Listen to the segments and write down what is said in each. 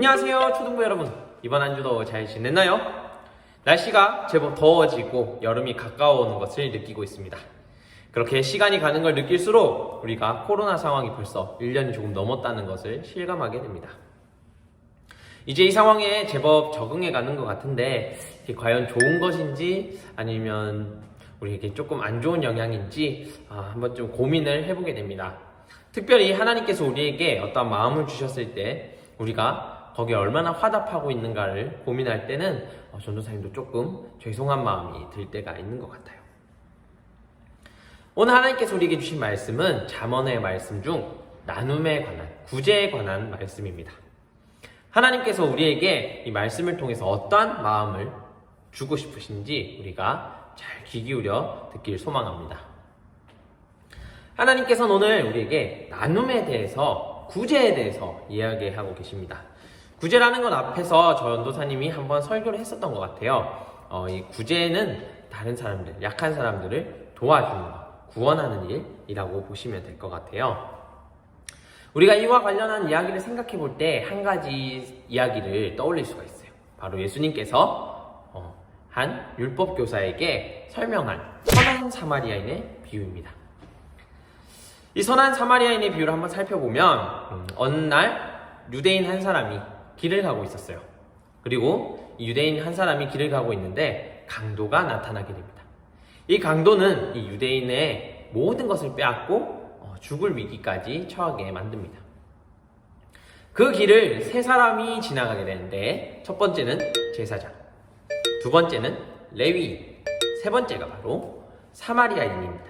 안녕하세요 초등부 여러분, 이번 한 주도 잘 지냈나요? 날씨가 제법 더워지고 여름이 가까워오는 것을 느끼고 있습니다. 그렇게 시간이 가는 걸 느낄수록 우리가 코로나 상황이 벌써 1년이 조금 넘었다는 것을 실감하게 됩니다. 이제 이 상황에 제법 적응해 가는 것 같은데 이게 과연 좋은 것인지 아니면 우리에게 조금 안 좋은 영향인지 한번 좀 고민을 해보게 됩니다. 특별히 하나님께서 우리에게 어떤 마음을 주셨을 때 우리가 거기에 얼마나 화답하고 있는가를 고민할 때는 전도사님도 조금 죄송한 마음이 들 때가 있는 것 같아요. 오늘 하나님께서 우리에게 주신 말씀은 잠언의 말씀 중 나눔에 관한, 구제에 관한 말씀입니다. 하나님께서 우리에게 이 말씀을 통해서 어떠한 마음을 주고 싶으신지 우리가 잘 귀 기울여 듣길 소망합니다. 하나님께서는 오늘 우리에게 나눔에 대해서, 구제에 대해서 이야기하고 계십니다. 구제라는 건 앞에서 전도사님이 한번 설교를 했었던 것 같아요. 이 구제는 다른 사람들, 약한 사람들을 도와주는 것, 구원하는 일이라고 보시면 될 것 같아요. 우리가 이와 관련한 이야기를 생각해 볼 때 한 가지 이야기를 떠올릴 수가 있어요. 바로 예수님께서 한 율법교사에게 설명한 선한 사마리아인의 비유입니다. 이 선한 사마리아인의 비유를 한번 살펴보면 어느 날 유대인 한 사람이 길을 가고 있었어요. 그리고 이 유대인 한 사람이 길을 가고 있는데 강도가 나타나게 됩니다. 이 강도는 이 유대인의 모든 것을 빼앗고 죽을 위기까지 처하게 만듭니다. 그 길을 세 사람이 지나가게 되는데 첫 번째는 제사장, 두 번째는 레위인, 세 번째가 바로 사마리아인입니다.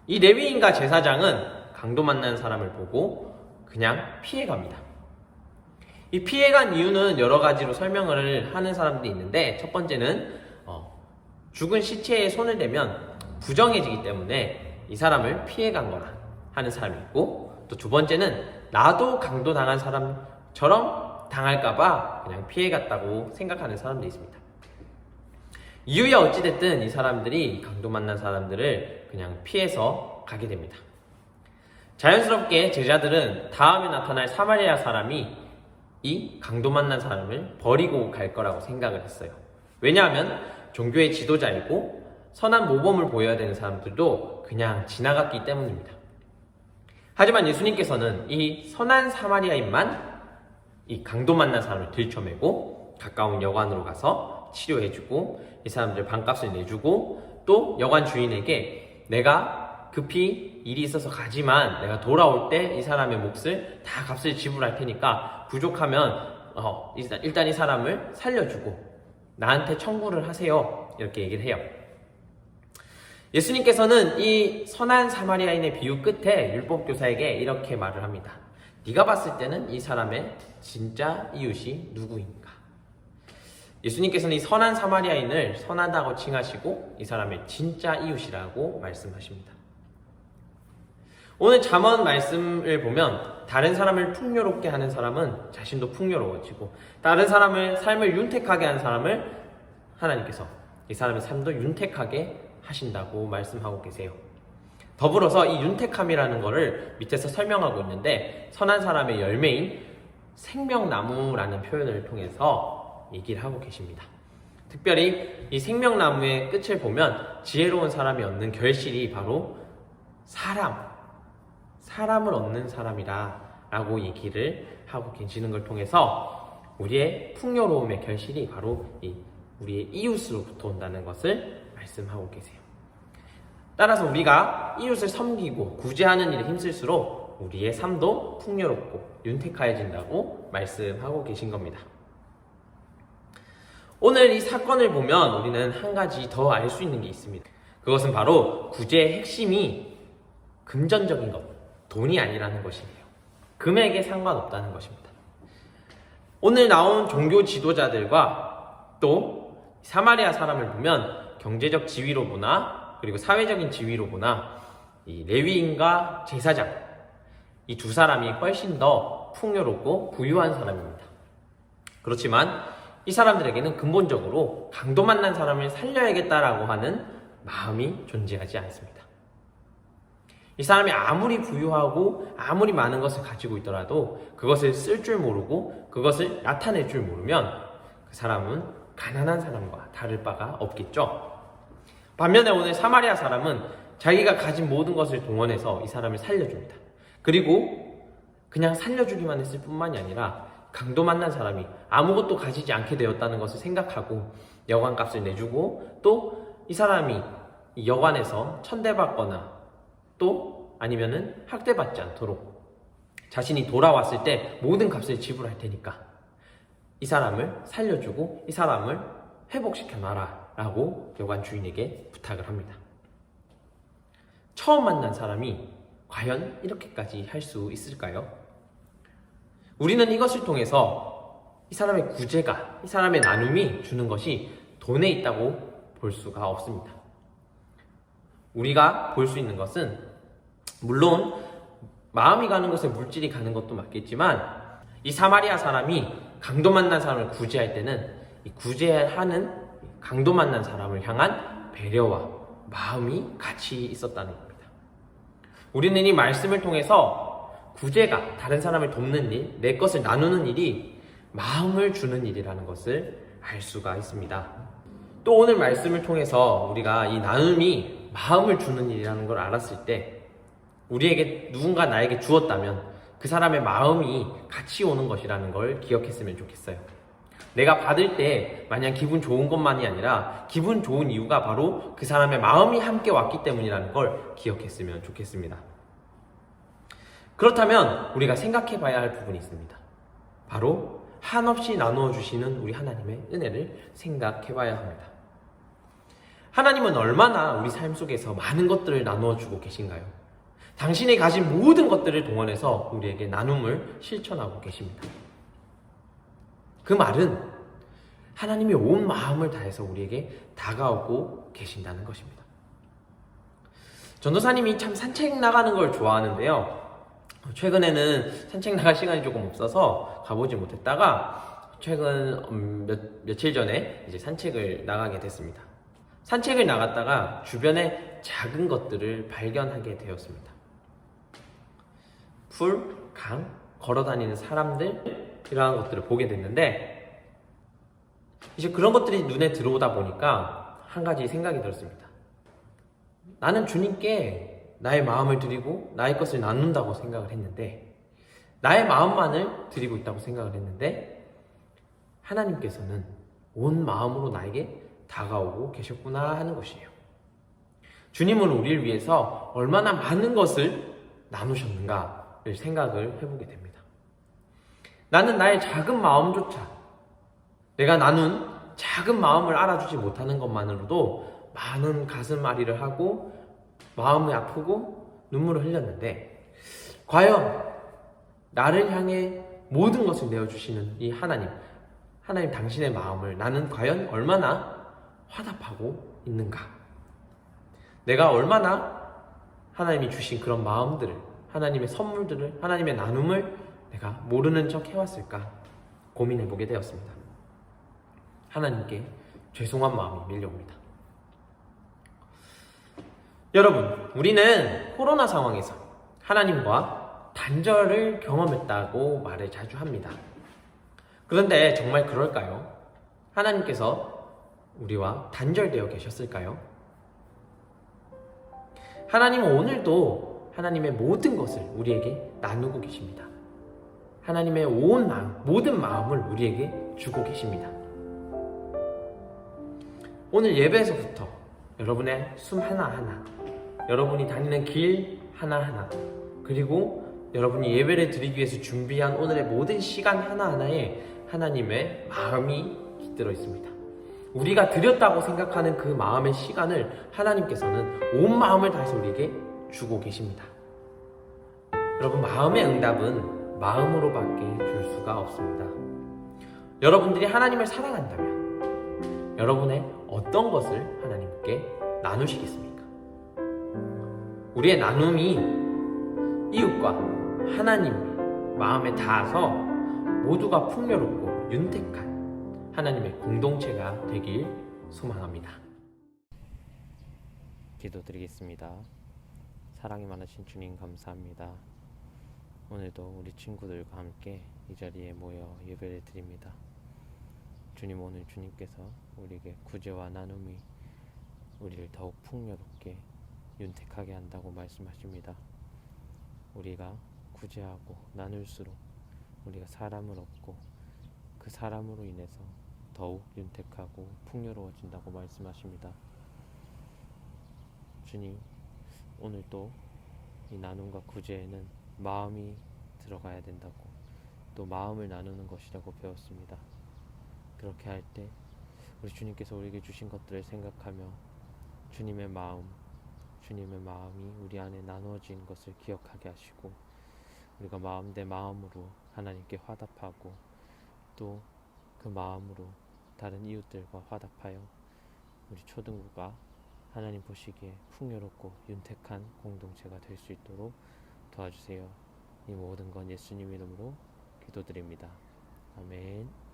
이 레위인과 제사장은 강도 만난 사람을 보고 그냥 피해갑니다. 이 피해간 이유는 여러 가지로 설명을 하는 사람들이 있는데 첫 번째는 죽은 시체에 손을 대면 부정해지기 때문에 이 사람을 피해간 거라 하는 사람이 있고, 또 두 번째는 나도 강도 당한 사람처럼 당할까봐 그냥 피해갔다고 생각하는 사람도 있습니다. 이유야 어찌됐든 이 사람들이 강도 만난 사람들을 그냥 피해서 가게 됩니다. 자연스럽게 제자들은 다음에 나타날 사마리아 사람이 이 강도 만난 사람을 버리고 갈 거라고 생각을 했어요. 왜냐하면 종교의 지도자이고 선한 모범을 보여야 되는 사람들도 그냥 지나갔기 때문입니다. 하지만 예수님께서는 이 선한 사마리아인만 이 강도 만난 사람을 들쳐매고 가까운 여관으로 가서 치료해주고 이 사람들 반값을 내주고 또 여관 주인에게 내가 급히 일이 있어서 가지만 내가 돌아올 때 이 사람의 몫을 다 값을 지불할 테니까 부족하면 일단 이 사람을 살려주고 나한테 청구를 하세요, 이렇게 얘기를 해요. 예수님께서는 이 선한 사마리아인의 비유 끝에 율법교사에게 이렇게 말을 합니다. 네가 봤을 때는 이 사람의 진짜 이웃이 누구인가? 예수님께서는 이 선한 사마리아인을 선하다고 칭하시고 이 사람의 진짜 이웃이라고 말씀하십니다. 오늘 잠언 말씀을 보면 다른 사람을 풍요롭게 하는 사람은 자신도 풍요로워지고 다른 사람을 삶을 윤택하게 하는 사람을 하나님께서 이 사람의 삶도 윤택하게 하신다고 말씀하고 계세요. 더불어서 이 윤택함이라는 거를 밑에서 설명하고 있는데 선한 사람의 열매인 생명나무라는 표현을 통해서 얘기를 하고 계십니다. 특별히 이 생명나무의 끝을 보면 지혜로운 사람이 얻는 결실이 바로 사람을 얻는 사람이라 라고 얘기를 하고 계시는 걸 통해서 우리의 풍요로움의 결실이 바로 우리의 이웃으로부터 온다는 것을 말씀하고 계세요. 따라서 우리가 이웃을 섬기고 구제하는 일에 힘쓸수록 우리의 삶도 풍요롭고 윤택해진다고 말씀하고 계신 겁니다. 오늘 이 사건을 보면 우리는 한 가지 더 알 수 있는 게 있습니다. 그것은 바로 구제의 핵심이 금전적인 것, 돈이 아니라는 것이에요. 금액에 상관없다는 것입니다. 오늘 나온 종교 지도자들과 또 사마리아 사람을 보면 경제적 지위로 보나 그리고 사회적인 지위로 보나 이 레위인과 제사장, 이 두 사람이 훨씬 더 풍요롭고 부유한 사람입니다. 그렇지만 이 사람들에게는 근본적으로 강도 만난 사람을 살려야겠다라고 하는 마음이 존재하지 않습니다. 이 사람이 아무리 부유하고 아무리 많은 것을 가지고 있더라도 그것을 쓸 줄 모르고 그것을 나타낼 줄 모르면 그 사람은 가난한 사람과 다를 바가 없겠죠. 반면에 오늘 사마리아 사람은 자기가 가진 모든 것을 동원해서 이 사람을 살려줍니다. 그리고 그냥 살려주기만 했을 뿐만이 아니라 강도 만난 사람이 아무것도 가지지 않게 되었다는 것을 생각하고 여관값을 내주고 또 이 사람이 여관에서 천대받거나 또 아니면은 학대받지 않도록 자신이 돌아왔을 때 모든 값을 지불할 테니까 이 사람을 살려주고 이 사람을 회복시켜놔라 라고 여관 주인에게 부탁을 합니다. 처음 만난 사람이 과연 이렇게까지 할 수 있을까요? 우리는 이것을 통해서 이 사람의 구제가, 이 사람의 나눔이 주는 것이 돈에 있다고 볼 수가 없습니다. 우리가 볼 수 있는 것은 물론 마음이 가는 것에 물질이 가는 것도 맞겠지만 이 사마리아 사람이 강도 만난 사람을 구제할 때는 이 구제하는 강도 만난 사람을 향한 배려와 마음이 같이 있었다는 겁니다. 우리는 이 말씀을 통해서 구제가 다른 사람을 돕는 일, 내 것을 나누는 일이 마음을 주는 일이라는 것을 알 수가 있습니다. 또 오늘 말씀을 통해서 우리가 이 나눔이 마음을 주는 일이라는 걸 알았을 때 우리에게 누군가 나에게 주었다면 그 사람의 마음이 같이 오는 것이라는 걸 기억했으면 좋겠어요. 내가 받을 때 마냥 기분 좋은 것만이 아니라 기분 좋은 이유가 바로 그 사람의 마음이 함께 왔기 때문이라는 걸 기억했으면 좋겠습니다. 그렇다면 우리가 생각해 봐야 할 부분이 있습니다. 바로 한없이 나누어 주시는 우리 하나님의 은혜를 생각해 봐야 합니다. 하나님은 얼마나 우리 삶 속에서 많은 것들을 나누어 주고 계신가요? 당신이 가진 모든 것들을 동원해서 우리에게 나눔을 실천하고 계십니다. 그 말은 하나님이 온 마음을 다해서 우리에게 다가오고 계신다는 것입니다. 전도사님이 참 산책 나가는 걸 좋아하는데요. 최근에는 산책 나갈 시간이 조금 없어서 가보지 못했다가 최근 며칠 전에 이제 산책을 나가게 됐습니다. 산책을 나갔다가 주변에 작은 것들을 발견하게 되었습니다. 풀, 강, 걸어다니는 사람들 이러한 것들을 보게 됐는데 이제 그런 것들이 눈에 들어오다 보니까 한 가지 생각이 들었습니다. 나는 주님께 나의 마음을 드리고 나의 것을 나눈다고 생각을 했는데 나의 마음만을 드리고 있다고 생각을 했는데 하나님께서는 온 마음으로 나에게 다가오고 계셨구나 하는 것이에요. 주님은 우리를 위해서 얼마나 많은 것을 나누셨는가를 생각을 해보게 됩니다. 나는 나의 작은 마음조차 내가 나눈 작은 마음을 알아주지 못하는 것만으로도 많은 가슴 앓이를 하고 마음이 아프고 눈물을 흘렸는데 과연 나를 향해 모든 것을 내어주시는 이 하나님 당신의 마음을 나는 과연 얼마나 화답하고 있는가? 내가 얼마나 하나님이 주신 그런 마음들을, 하나님의 선물들을, 하나님의 나눔을 내가 모르는 척 해왔을까 고민해보게 되었습니다. 하나님께 죄송한 마음이 밀려옵니다. 여러분, 우리는 코로나 상황에서 하나님과 단절을 경험했다고 말을 자주 합니다. 그런데 정말 그럴까요? 하나님께서 우리와 단절되어 계셨을까요? 하나님은 오늘도 하나님의 모든 것을 우리에게 나누고 계십니다. 하나님의 온 마음, 모든 마음을 우리에게 주고 계십니다. 오늘 예배에서부터 여러분의 숨 하나하나, 여러분이 다니는 길 하나하나, 그리고 여러분이 예배를 드리기 위해서 준비한 오늘의 모든 시간 하나하나에 하나님의 마음이 깃들어 있습니다. 우리가 드렸다고 생각하는 그 마음의 시간을 하나님께서는 온 마음을 다해서 우리에게 주고 계십니다. 여러분, 마음의 응답은 마음으로밖에 줄 수가 없습니다. 여러분들이 하나님을 사랑한다면 여러분의 어떤 것을 하나님께 나누시겠습니까? 우리의 나눔이 이웃과 하나님의 마음에 닿아서 모두가 풍요롭고 윤택한 하나님의 공동체가 되길 소망합니다. 기도드리겠습니다. 사랑이 많으신 주님 감사합니다. 오늘도 우리 친구들과 함께 이 자리에 모여 예배를 드립니다. 주님, 오늘 주님께서 우리에게 구제와 나눔이 우리를 더욱 풍요롭게 윤택하게 한다고 말씀하십니다. 우리가 구제하고 나눌수록 우리가 사람을 얻고 그 사람으로 인해서 더욱 윤택하고 풍요로워진다고 말씀하십니다. 주님, 오늘도 이 나눔과 구제에는 마음이 들어가야 된다고, 또 마음을 나누는 것이라고 배웠습니다. 그렇게 할 때 우리 주님께서 우리에게 주신 것들을 생각하며 주님의 마음이 우리 안에 나누어진 것을 기억하게 하시고, 우리가 마음 대 마음으로 하나님께 화답하고 또 그 마음으로 다른 이웃들과 화답하여 우리 초등부가 하나님 보시기에 풍요롭고 윤택한 공동체가 될 수 있도록 도와주세요. 이 모든 건 예수님 이름으로 기도드립니다. 아멘.